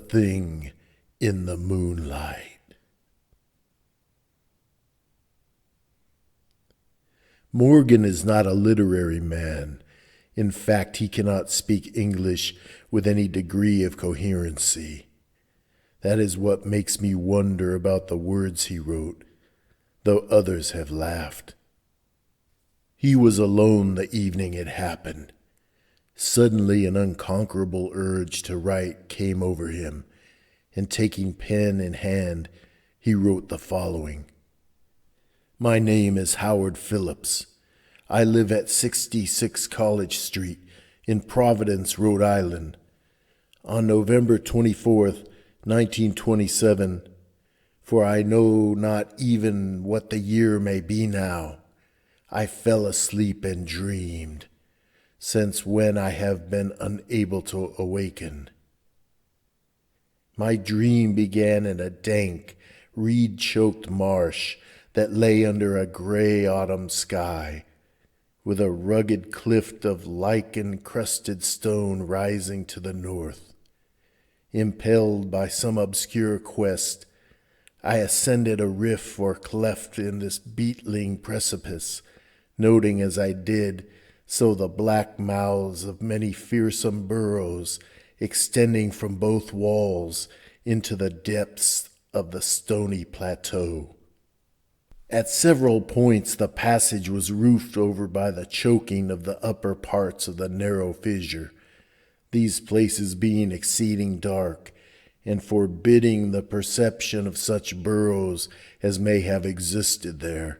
thing in the moonlight. Morgan is not a literary man. In fact, he cannot speak English with any degree of coherency. That is what makes me wonder about the words he wrote, though others have laughed. He was alone the evening it happened. Suddenly an unconquerable urge to write came over him, and taking pen in hand, he wrote the following. My name is Howard Phillips. I live at 66 College Street in Providence, Rhode Island. On November 24th, 1927, for I know not even what the year may be now, I fell asleep and dreamed, since when I have been unable to awaken. My dream began in a dank, reed-choked marsh that lay under a gray autumn sky, with a rugged cliff of lichen-crusted stone rising to the north. Impelled by some obscure quest, I ascended a rift or cleft in this beetling precipice, noting as I did so the black mouths of many fearsome burrows extending from both walls into the depths of the stony plateau. At several points the passage was roofed over by the choking of the upper parts of the narrow fissure, these places being exceeding dark and forbidding the perception of such burrows as may have existed there.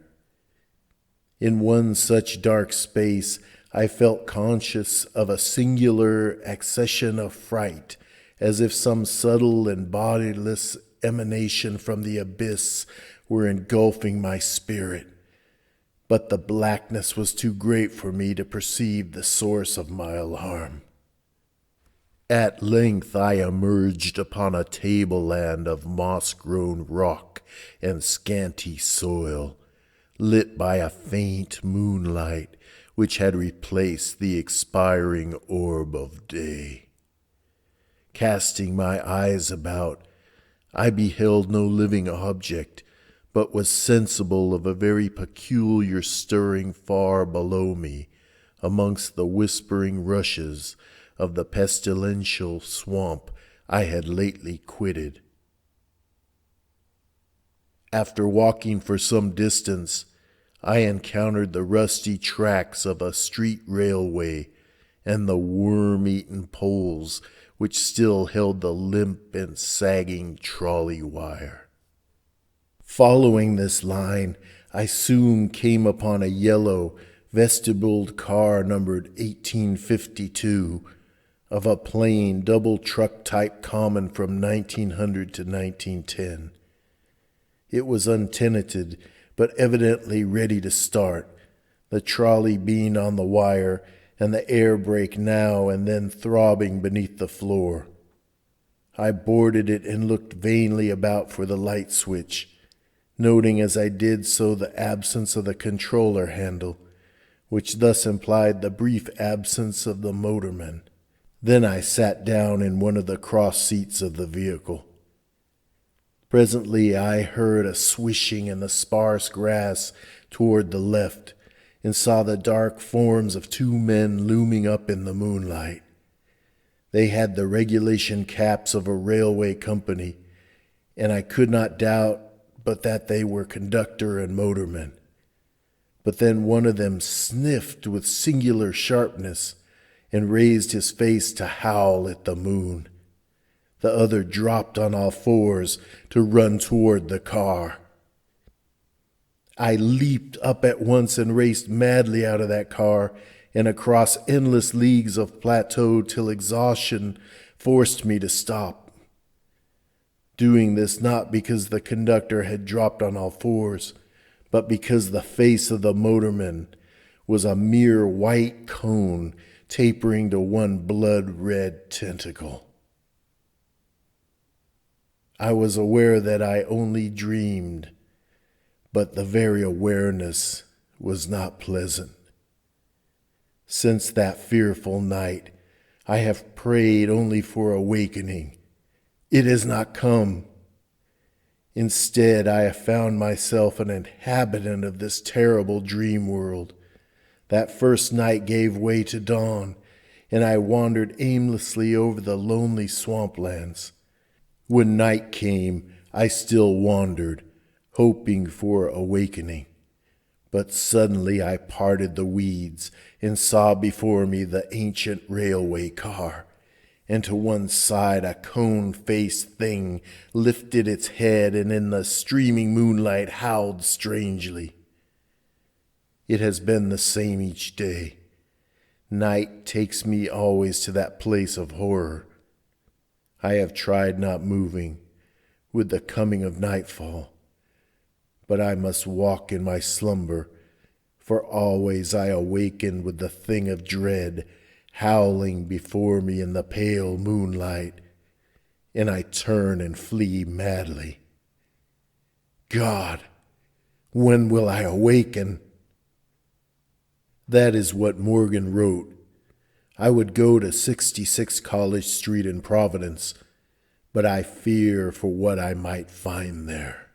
In one such dark space I felt conscious of a singular accession of fright, as if some subtle and bodiless emanation from the abyss were engulfing my spirit. But the blackness was too great for me to perceive the source of my alarm. At length I emerged upon a tableland of moss-grown rock and scanty soil, lit by a faint moonlight which had replaced the expiring orb of day. Casting my eyes about, I beheld no living object, but was sensible of a very peculiar stirring far below me, amongst the whispering rushes of the pestilential swamp I had lately quitted. After walking for some distance, I encountered the rusty tracks of a street railway and the worm-eaten poles which still held the limp and sagging trolley wire. Following this line, I soon came upon a yellow, vestibuled car numbered 1852, of a plain double-truck type common from 1900 to 1910. It was untenanted, but evidently ready to start, the trolley being on the wire and the air brake now and then throbbing beneath the floor. I boarded it and looked vainly about for the light switch, noting as I did so the absence of the controller handle, which thus implied the brief absence of the motorman. Then I sat down in one of the cross seats of the vehicle. Presently I heard a swishing in the sparse grass toward the left, and saw the dark forms of two men looming up in the moonlight. They had the regulation caps of a railway company, and I could not doubt but that they were conductor and motorman. But then one of them sniffed with singular sharpness and raised his face to howl at the moon. The other dropped on all fours to run toward the car. I leaped up at once and raced madly out of that car and across endless leagues of plateau till exhaustion forced me to stop. Doing this not because the conductor had dropped on all fours, but because the face of the motorman was a mere white cone tapering to one blood-red tentacle. I was aware that I only dreamed, but the very awareness was not pleasant. Since that fearful night, I have prayed only for awakening, It has not come. Instead, I have found myself an inhabitant of this terrible dream world. That first night gave way to dawn, and I wandered aimlessly over the lonely swamplands. When night came, I still wandered, hoping for awakening. But suddenly I parted the weeds and saw before me the ancient railway car, and to one side a cone-faced thing lifted its head and in the streaming moonlight howled strangely. It has been the same each day. Night takes me always to that place of horror. I have tried not moving with the coming of nightfall, but I must walk in my slumber, for always I awaken with the thing of dread howling before me in the pale moonlight, and I turn and flee madly. God, when will I awaken? That is what Morgan wrote. I would go to 66 College Street in Providence, but I fear for what I might find there.